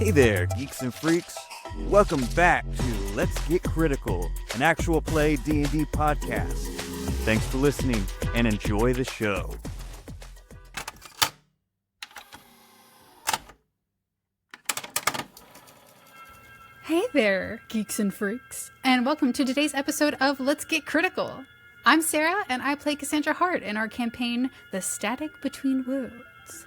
Hey there, geeks and freaks. Welcome back to Let's Get Critical, an actual play D&D podcast. Thanks for listening and enjoy the show. Hey there, geeks and freaks, and welcome to today's episode of Let's Get Critical. I'm Sarah, and I play Cassandra Hart in our campaign, The Static Between Worlds.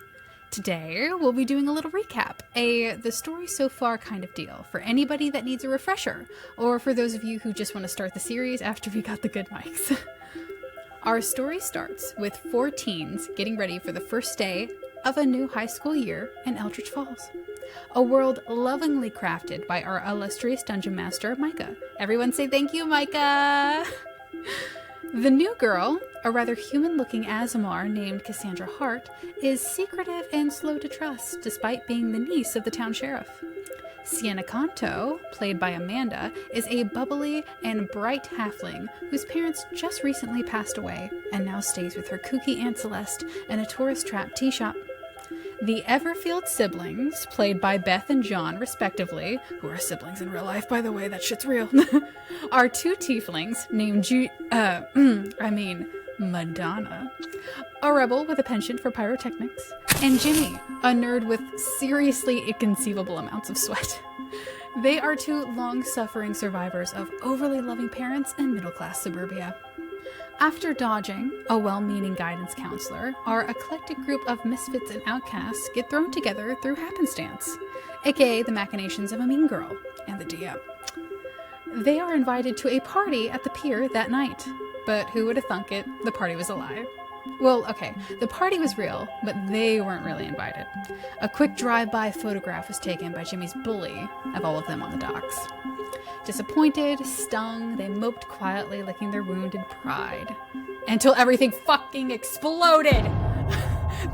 Today, we'll be doing a little recap, the story so far kind of deal, for anybody that needs a refresher, or for those of you who just want to start the series after we got the good mics. Our story starts with 4 teens getting ready for the first day of a new high school year in Eldritch Falls. A world lovingly crafted by our illustrious dungeon master, Micah. Everyone say thank you, Micah! The new girl, a rather human-looking Aasimar named Cassandra Hart, is secretive and slow to trust, despite being the niece of the town sheriff. Sienna Canto, played by Amanda, is a bubbly and bright halfling whose parents just recently passed away and now stays with her kooky Aunt Celeste in a tourist trap tea shop. The Everfield siblings, played by Beth and John respectively, who are siblings in real life, by the way, that shit's real, are 2 tieflings named Madonna, a rebel with a penchant for pyrotechnics, and Jimmy, a nerd with seriously inconceivable amounts of sweat. They are 2 long-suffering survivors of overly loving parents in middle-class suburbia. After dodging a well-meaning guidance counselor, our eclectic group of misfits and outcasts get thrown together through happenstance, aka the machinations of a mean girl and the DM. They are invited to a party at the pier that night, but who would have thunk it, the party was a lie. Well, okay, the party was real, but they weren't really invited. A quick drive-by photograph was taken by Jimmy's bully of all of them on the docks. Disappointed, stung, they moped quietly, licking their wounded pride. Until everything fucking exploded!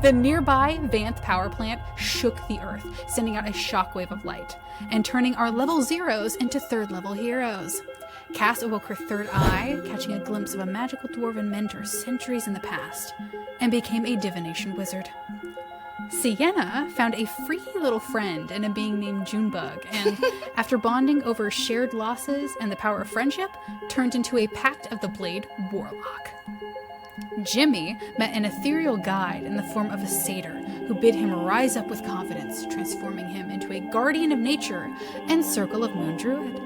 The nearby Vanth power plant shook the earth, sending out a shockwave of light, and turning our level 0s into 3rd level heroes. Cass awoke her 3rd eye, catching a glimpse of a magical dwarven mentor centuries in the past, and became a divination wizard. Sienna found a freaky little friend in a being named Junebug, and after bonding over shared losses and the power of friendship, turned into a Pact of the Blade warlock. Jimmy met an ethereal guide in the form of a satyr who bid him rise up with confidence, transforming him into a guardian of nature and Circle of Moon druid.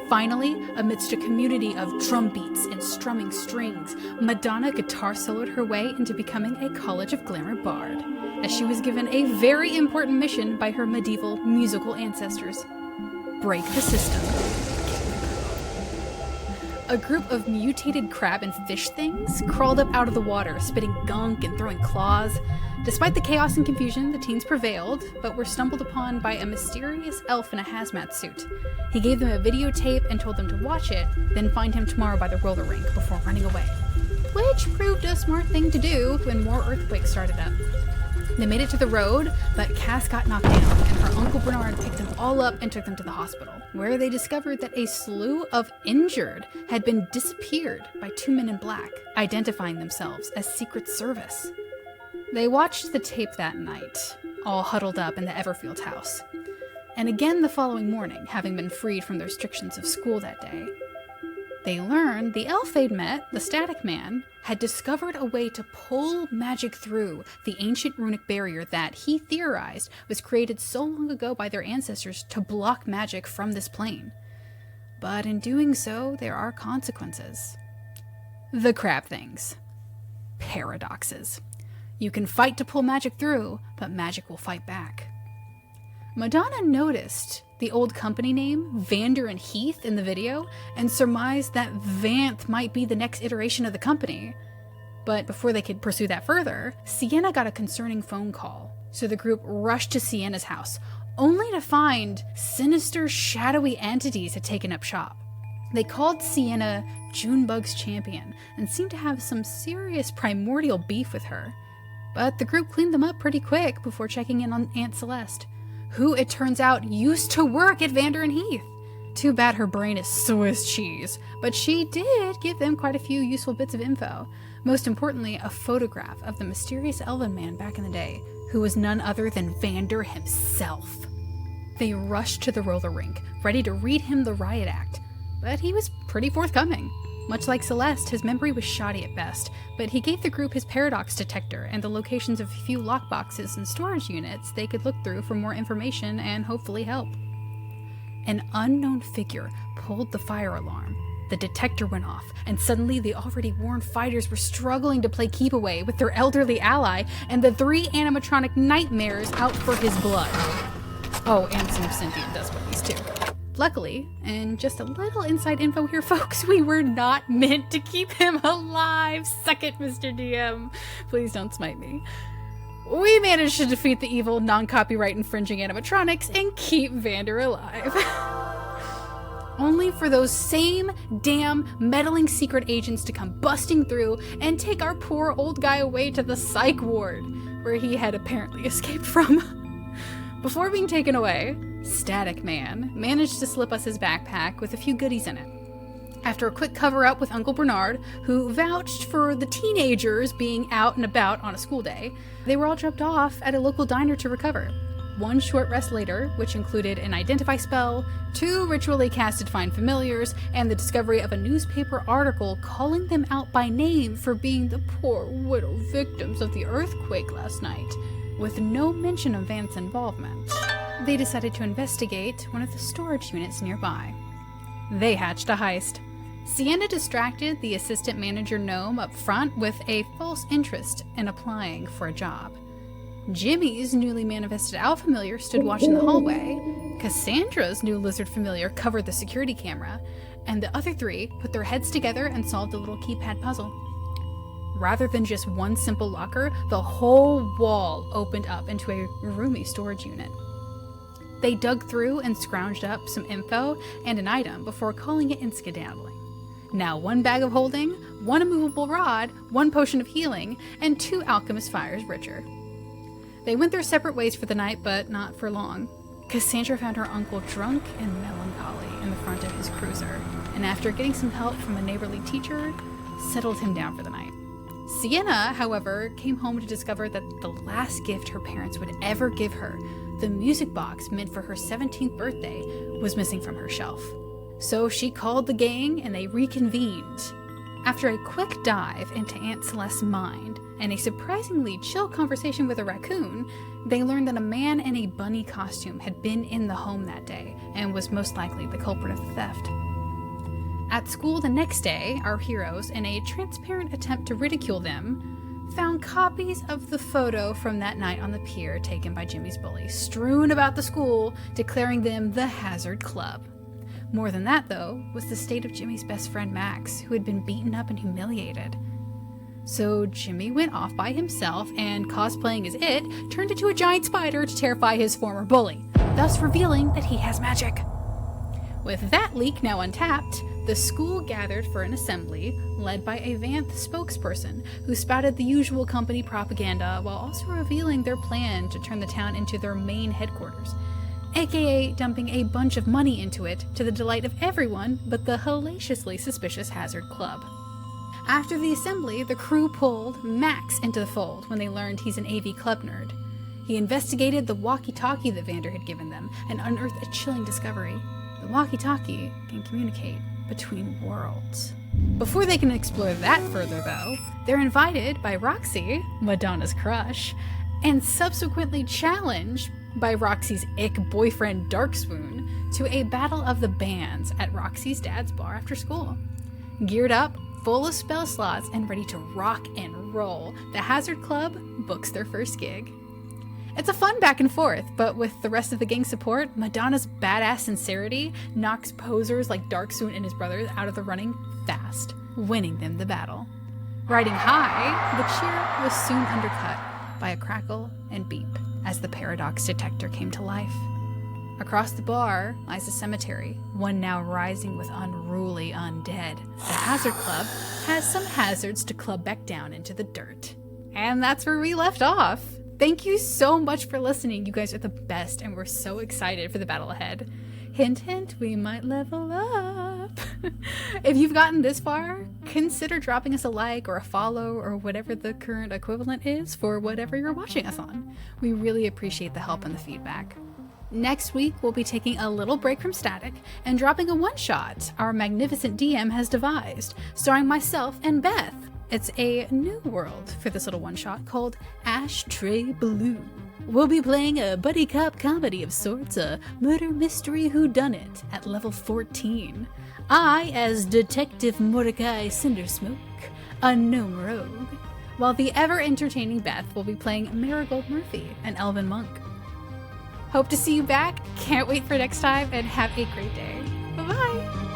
Finally, amidst a community of drum beats and strumming strings, Madonna guitar soloed her way into becoming a College of Glamour bard, as she was given a very important mission by her medieval musical ancestors: break the system. A group of mutated crab and fish things crawled up out of the water, spitting gunk and throwing claws. Despite the chaos and confusion, the teens prevailed, but were stumbled upon by a mysterious elf in a hazmat suit. He gave them a videotape and told them to watch it, then find him tomorrow by the roller rink before running away. Which proved a smart thing to do when more earthquakes started up. They made it to the road, but Cass got knocked down, and her Uncle Bernard picked them all up and took them to the hospital, where they discovered that a slew of injured had been disappeared by 2 men in black, identifying themselves as Secret Service. They watched the tape that night, all huddled up in the Everfield house, and again the following morning, having been freed from the restrictions of school that day. They learned the elf they'd met, the Static Man, had discovered a way to pull magic through the ancient runic barrier that he theorized was created so long ago by their ancestors to block magic from this plane. But in doing so, there are consequences. The crab things. Paradoxes. You can fight to pull magic through, but magic will fight back. Madonna noticed the old company name, Vander and Heath, in the video, and surmised that Vanth might be the next iteration of the company. But before they could pursue that further, Sienna got a concerning phone call, so the group rushed to Sienna's house, only to find sinister, shadowy entities had taken up shop. They called Sienna Junebug's champion, and seemed to have some serious primordial beef with her. But the group cleaned them up pretty quick before checking in on Aunt Celeste, who, it turns out, used to work at Vander and Heath. Too bad her brain is Swiss cheese, but she did give them quite a few useful bits of info. Most importantly, a photograph of the mysterious elven man back in the day, who was none other than Vander himself. They rushed to the roller rink, ready to read him the riot act, but he was pretty forthcoming. Much like Celeste, his memory was shoddy at best, but he gave the group his paradox detector and the locations of a few lockboxes and storage units they could look through for more information and hopefully help. An unknown figure pulled the fire alarm. The detector went off, and suddenly the already worn fighters were struggling to play keep away with their elderly ally and the 3 animatronic nightmares out for his blood. Oh, and some sentient dust bunnies too. Luckily, and just a little inside info here, folks, we were not meant to keep him alive. Suck it, Mr. DM. Please don't smite me. We managed to defeat the evil, non-copyright infringing animatronics and keep Vander alive. Only for those same damn meddling secret agents to come busting through and take our poor old guy away to the psych ward, where he had apparently escaped from. Before being taken away, Static Man managed to slip us his backpack with a few goodies in it. After a quick cover-up with Uncle Bernard, who vouched for the teenagers being out and about on a school day, they were all dropped off at a local diner to recover. One short rest later, which included an identify spell, 2 ritually casted find familiars, and the discovery of a newspaper article calling them out by name for being the poor widow victims of the earthquake last night, with no mention of Van's involvement. They decided to investigate one of the storage units nearby. They hatched a heist. Sienna distracted the assistant manager gnome up front with a false interest in applying for a job. Jimmy's newly manifested owl familiar stood watch in the hallway, Cassandra's new lizard familiar covered the security camera, and the other 3 put their heads together and solved a little keypad puzzle. Rather than just one simple locker, the whole wall opened up into a roomy storage unit. They dug through and scrounged up some info and an item before calling it in skedaddling. Now 1 bag of holding, 1 immovable rod, 1 potion of healing, and 2 alchemist fires richer. They went their separate ways for the night, but not for long. Cassandra found her uncle drunk and melancholy in the front of his cruiser, and after getting some help from a neighborly teacher, settled him down for the night. Sienna, however, came home to discover that the last gift her parents would ever give her, the music box meant for her 17th birthday, was missing from her shelf. So she called the gang and they reconvened. After a quick dive into Aunt Celeste's mind and a surprisingly chill conversation with a raccoon, they learned that a man in a bunny costume had been in the home that day and was most likely the culprit of the theft. At school the next day, our heroes, in a transparent attempt to ridicule them, found copies of the photo from that night on the pier taken by Jimmy's bully, strewn about the school, declaring them the Hazard Club. More than that, though, was the state of Jimmy's best friend Max, who had been beaten up and humiliated. So Jimmy went off by himself and, cosplaying as it, turned into a giant spider to terrify his former bully, thus revealing that he has magic. With that leak now untapped, the school gathered for an assembly led by a Vanth spokesperson who spouted the usual company propaganda while also revealing their plan to turn the town into their main headquarters, aka dumping a bunch of money into it to the delight of everyone but the hellaciously suspicious Hazard Club. After the assembly, the crew pulled Max into the fold when they learned he's an AV club nerd. He investigated the walkie-talkie that Vander had given them and unearthed a chilling discovery. The walkie-talkie can communicate between worlds. Before they can explore that further, though, they're invited by Roxy, Madonna's crush, and subsequently challenged by Roxy's ick boyfriend Darkspoon to a battle of the bands at Roxy's dad's bar after school. Geared up, full of spell slots, and ready to rock and roll, the Hazard Club books their first gig. It's a fun back and forth, but with the rest of the gang's support, Madonna's badass sincerity knocks posers like Darksoon and his brothers out of the running fast, winning them the battle. Riding high, the cheer was soon undercut by a crackle and beep as the paradox detector came to life. Across the bar lies a cemetery, one now rising with unruly undead. The Hazard Club has some hazards to club back down into the dirt. And that's where we left off. Thank you so much for listening. You guys are the best, and we're so excited for the battle ahead. Hint, hint, we might level up. If you've gotten this far, consider dropping us a like or a follow or whatever the current equivalent is for whatever you're watching us on. We really appreciate the help and the feedback. Next week, we'll be taking a little break from Static and dropping a one-shot our magnificent DM has devised, starring myself and Beth. It's a new world for this little one-shot called Ashtray Blue. We'll be playing a buddy cop comedy of sorts, a murder mystery whodunit at level 14. I as Detective Mordecai Cindersmoke, a gnome rogue, while the ever-entertaining Beth will be playing Marigold Murphy, an elven monk. Hope to see you back, can't wait for next time, and have a great day. Bye-bye!